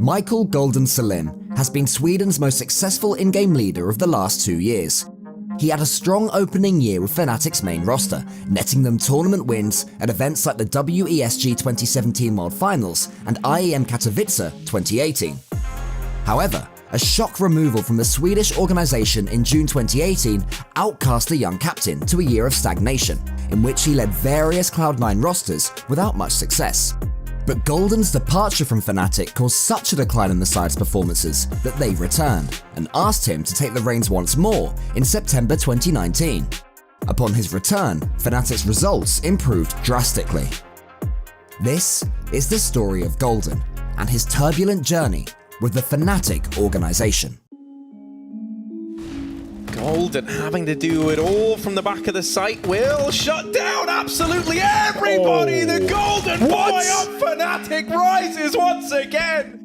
Michael Golden Salim has been Sweden's most successful in-game leader of the last 2 years. He had a strong opening year with Fnatic's main roster, netting them tournament wins at events like the WESG 2017 World Finals and IEM Katowice 2018. However, a shock removal from the Swedish organisation in June 2018 outcast the young captain to a year of stagnation, in which he led various Cloud9 rosters without much success. But Golden's departure from Fnatic caused such a decline in the side's performances that they returned and asked him to take the reins once more in September 2019. Upon his return, Fnatic's results improved drastically. This is the story of Golden and his turbulent journey with the Fnatic organisation. Golden having to do it all from the back of the site will shut down absolutely everybody. The Golden Boy of Fnatic rises once again.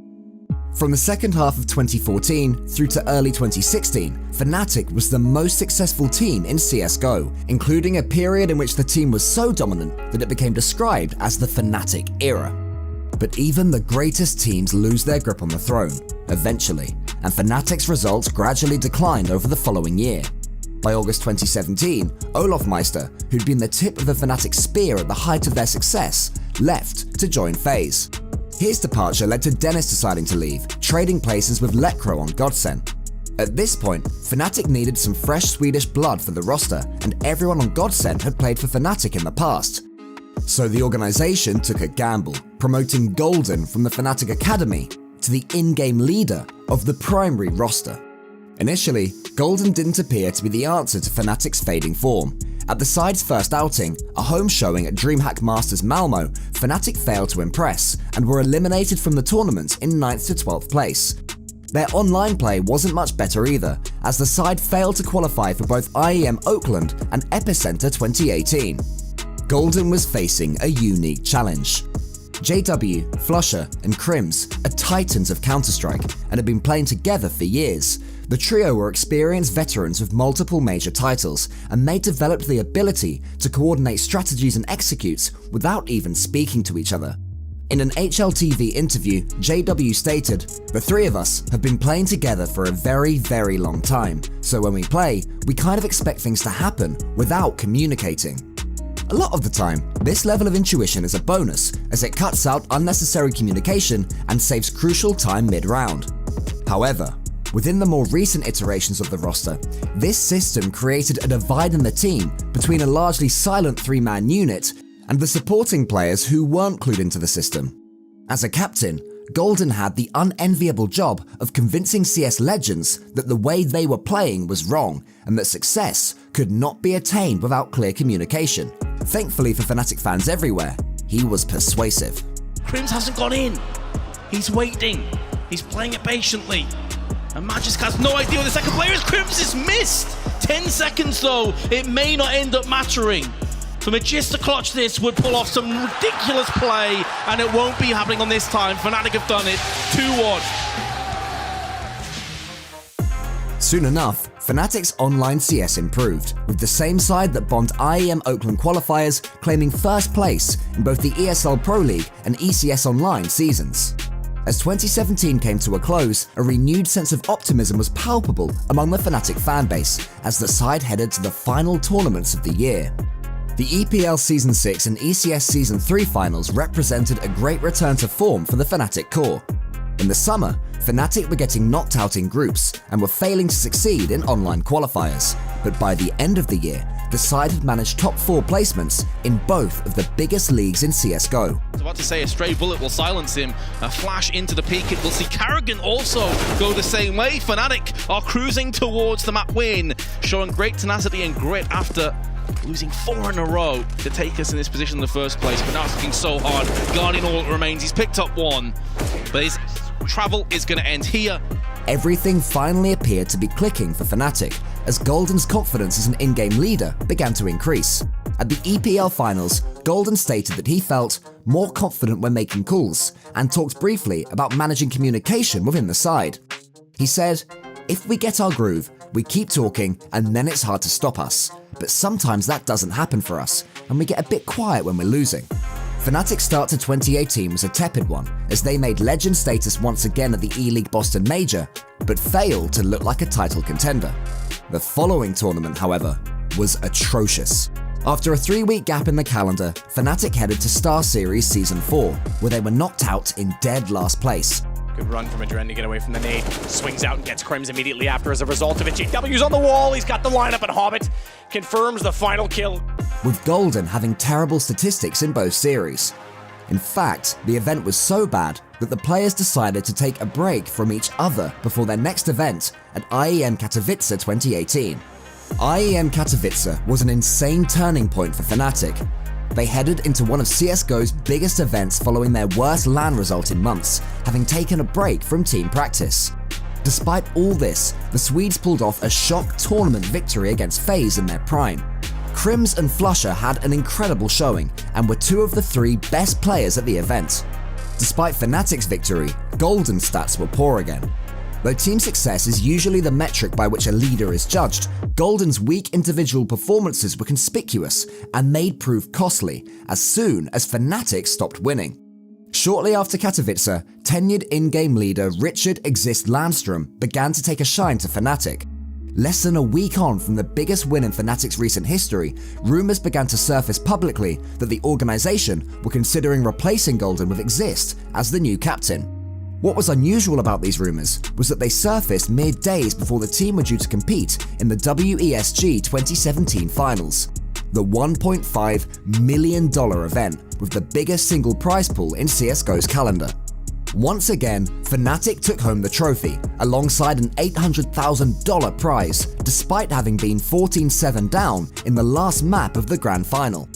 From the second half of 2014 through to early 2016, Fnatic was the most successful team in CSGO, including a period in which the team was so dominant that it became described as the Fnatic era. But even the greatest teams lose their grip on the throne, eventually, and Fnatic's results gradually declined over the following year. By August 2017, Olofmeister, who'd been the tip of the Fnatic spear at the height of their success, left to join FaZe. His departure led to Dennis deciding to leave, trading places with Lekro on Godsend. At this point, Fnatic needed some fresh Swedish blood for the roster, and everyone on Godsend had played for Fnatic in the past. So the organisation took a gamble, promoting Golden from the Fnatic Academy to the in-game leader of the primary roster. Initially, Golden didn't appear to be the answer to Fnatic's fading form. At the side's first outing, a home showing at DreamHack Masters Malmo, Fnatic failed to impress and were eliminated from the tournament in 9th to 12th place. Their online play wasn't much better either, as the side failed to qualify for both IEM Oakland and Epicenter 2018. Golden was facing a unique challenge. JW, Flusher, and Crims are titans of Counter-Strike and have been playing together for years. The trio were experienced veterans with multiple major titles, and they developed the ability to coordinate strategies and execute without even speaking to each other. In an HLTV interview, JW stated, "The three of us have been playing together for a very, very long time, so when we play, we kind of expect things to happen without communicating." A lot of the time, this level of intuition is a bonus, as it cuts out unnecessary communication and saves crucial time mid-round. However, within the more recent iterations of the roster, this system created a divide in the team between a largely silent three-man unit and the supporting players who weren't clued into the system. As a captain, Golden had the unenviable job of convincing CS legends that the way they were playing was wrong and that success could not be attained without clear communication. Thankfully for Fnatic fans everywhere, he was persuasive. Crims hasn't gone in. He's waiting. He's playing it patiently. And Magisk has no idea where the second player is. Crims is missed. 10 seconds though. It may not end up mattering. For Magista Clutch this would pull off some ridiculous play, and it won't be happening on this time. Fnatic have done it. 2-1. Soon enough, Fnatic's online CS improved, with the same side that bombed IEM Oakland qualifiers claiming first place in both the ESL Pro League and ECS Online seasons. As 2017 came to a close, a renewed sense of optimism was palpable among the Fnatic fanbase as the side headed to the final tournaments of the year. The EPL Season 6 and ECS Season 3 finals represented a great return to form for the Fnatic core. In the summer, Fnatic were getting knocked out in groups and were failing to succeed in online qualifiers, but by the end of the year, the side had managed top 4 placements in both of the biggest leagues in CSGO. I was about to say a stray bullet will silence him. A flash into the peak. We'll see Karrigan also go the same way. Fnatic are cruising towards the map win, showing great tenacity and grit after losing 4 in a row to take us in this position in the first place. But now it's looking so hard. Guardian all that remains. He's picked up 1, but his travel is going to end here. Everything finally appeared to be clicking for Fnatic, as Golden's confidence as an in-game leader began to increase. At the EPL finals, Golden stated that he felt more confident when making calls, and talked briefly about managing communication within the side. He said, "If we get our groove, we keep talking and then it's hard to stop us. But sometimes that doesn't happen for us, and we get a bit quiet when we're losing." Fnatic's start to 2018 was a tepid one, as they made legend status once again at the E-League Boston Major, but failed to look like a title contender. The following tournament, however, was atrocious. After a 3-week gap in the calendar, Fnatic headed to Star Series Season 4, where they were knocked out in dead last place. Good run from Adren to get away from the nade. Swings out and gets Crims immediately after as a result of it. JW's on the wall, he's got the lineup, and Hobbit confirms the final kill. With Golden having terrible statistics in both series. In fact, the event was so bad that the players decided to take a break from each other before their next event at IEM Katowice 2018. IEM Katowice was an insane turning point for Fnatic. They headed into one of CSGO's biggest events following their worst LAN result in months, having taken a break from team practice. Despite all this, the Swedes pulled off a shock tournament victory against FaZe in their prime. Crims and Flusher had an incredible showing and were 2 of the 3 best players at the event. Despite Fnatic's victory, Golden's stats were poor again. Though team success is usually the metric by which a leader is judged, Golden's weak individual performances were conspicuous and made prove costly as soon as Fnatic stopped winning. Shortly after Katowice, tenured in-game leader Richard Exist Landstrom began to take a shine to Fnatic. Less than a week on from the biggest win in Fnatic's recent history, rumours began to surface publicly that the organisation were considering replacing Golden with Exist as the new captain. What was unusual about these rumours was that they surfaced mere days before the team were due to compete in the WESG 2017 finals, the $1.5 million event with the biggest single prize pool in CSGO's calendar. Once again, Fnatic took home the trophy, alongside an $800,000 prize, despite having been 14-7 down in the last map of the grand final.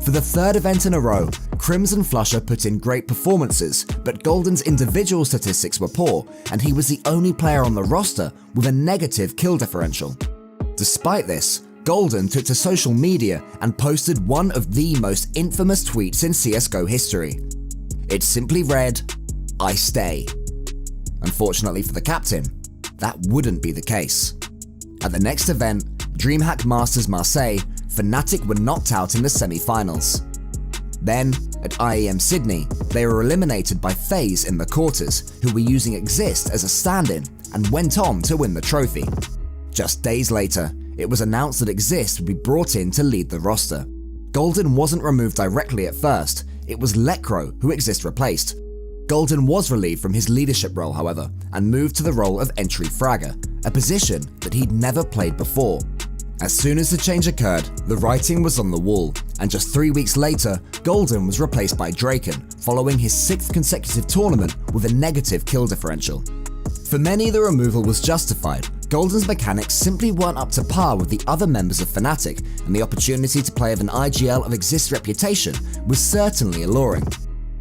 For the 3rd event in a row, Crims and Flusher put in great performances, but Golden's individual statistics were poor, and he was the only player on the roster with a negative kill differential. Despite this, Golden took to social media and posted one of the most infamous tweets in CSGO history. It simply read, "I stay." Unfortunately for the captain, that wouldn't be the case. At the next event, DreamHack Masters Marseille, Fnatic were knocked out in the semi-finals. Then, at IEM Sydney, they were eliminated by FaZe in the quarters, who were using Exist as a stand-in, and went on to win the trophy. Just days later, it was announced that Exist would be brought in to lead the roster. Golden wasn't removed directly at first, it was Lekro who Exist replaced. Golden was relieved from his leadership role, however, and moved to the role of entry fragger, a position that he'd never played before. As soon as the change occurred, the writing was on the wall, and just 3 weeks later, Golden was replaced by Draken, following his 6th consecutive tournament with a negative kill differential. For many, the removal was justified. Golden's mechanics simply weren't up to par with the other members of Fnatic, and the opportunity to play with an IGL of Exist's reputation was certainly alluring.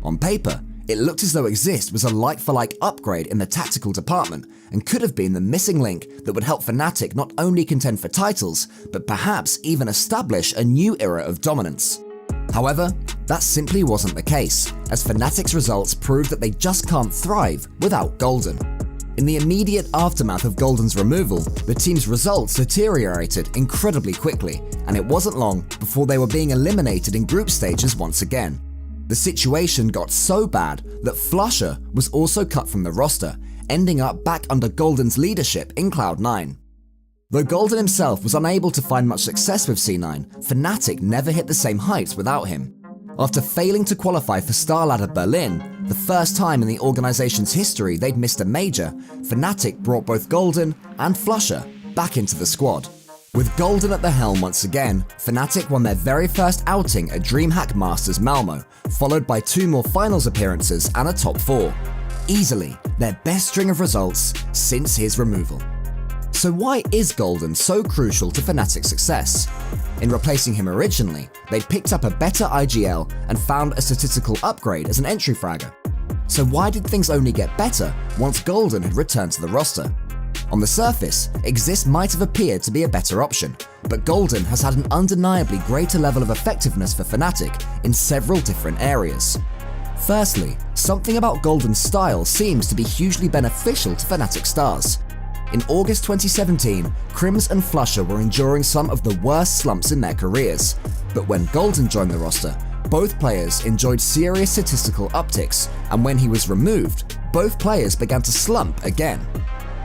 On paper, it looked as though Exist was a like-for-like upgrade in the tactical department, and could have been the missing link that would help Fnatic not only contend for titles, but perhaps even establish a new era of dominance. However, that simply wasn't the case, as Fnatic's results proved that they just can't thrive without Golden. In the immediate aftermath of Golden's removal, the team's results deteriorated incredibly quickly, and it wasn't long before they were being eliminated in group stages once again. The situation got so bad that Flusher was also cut from the roster, ending up back under Golden's leadership in Cloud9. Though Golden himself was unable to find much success with C9, Fnatic never hit the same heights without him. After failing to qualify for StarLadder Berlin, the first time in the organization's history they'd missed a major, Fnatic brought both Golden and Flusher back into the squad. With Golden at the helm once again, Fnatic won their very first outing at DreamHack Masters Malmo, followed by 2 more finals appearances and a top 4. Easily their best string of results since his removal. So why is Golden so crucial to Fnatic's success? In replacing him originally, they'd picked up a better IGL and found a statistical upgrade as an entry fragger. So why did things only get better once Golden had returned to the roster? On the surface, Exist might have appeared to be a better option, but Golden has had an undeniably greater level of effectiveness for Fnatic in several different areas. Firstly, something about Golden's style seems to be hugely beneficial to Fnatic stars. In August 2017, Crims and Flusher were enduring some of the worst slumps in their careers, but when Golden joined the roster, both players enjoyed serious statistical upticks, and when he was removed, both players began to slump again.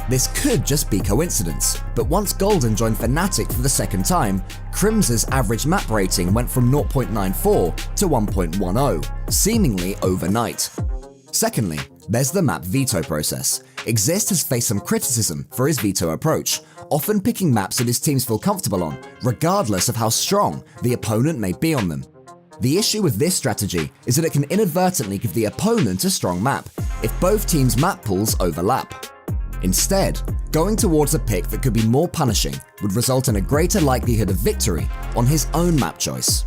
This could just be coincidence, but once Golden joined Fnatic for the second time, Crims's average map rating went from 0.94 to 1.10, seemingly overnight. Secondly, there's the map veto process. Exist has faced some criticism for his veto approach, often picking maps that his teams feel comfortable on, regardless of how strong the opponent may be on them. The issue with this strategy is that it can inadvertently give the opponent a strong map if both teams' map pools overlap. Instead, going towards a pick that could be more punishing would result in a greater likelihood of victory on his own map choice.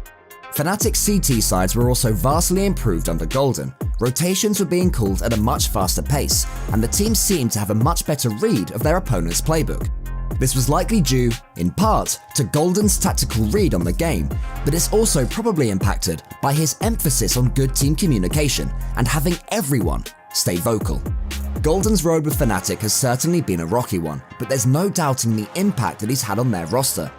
Fnatic's CT sides were also vastly improved under Golden. Rotations were being called at a much faster pace, and the team seemed to have a much better read of their opponent's playbook. This was likely due, in part, to Golden's tactical read on the game, but it's also probably impacted by his emphasis on good team communication and having everyone stay vocal. Golden's road with Fnatic has certainly been a rocky one, but there's no doubting the impact that he's had on their roster.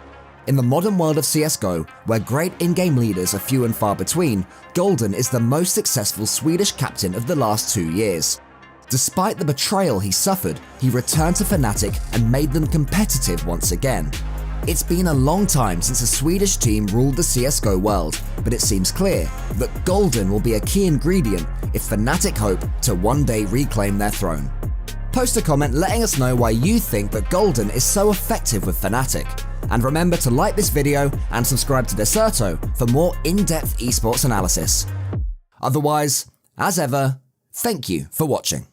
In the modern world of CSGO, where great in-game leaders are few and far between, Golden is the most successful Swedish captain of the last 2 years. Despite the betrayal he suffered, he returned to Fnatic and made them competitive once again. It's been a long time since a Swedish team ruled the CSGO world, but it seems clear that Golden will be a key ingredient if Fnatic hope to one day reclaim their throne. Post a comment letting us know why you think that Golden is so effective with Fnatic. And remember to like this video and subscribe to Dexerto for more in-depth esports analysis. Otherwise, as ever, thank you for watching.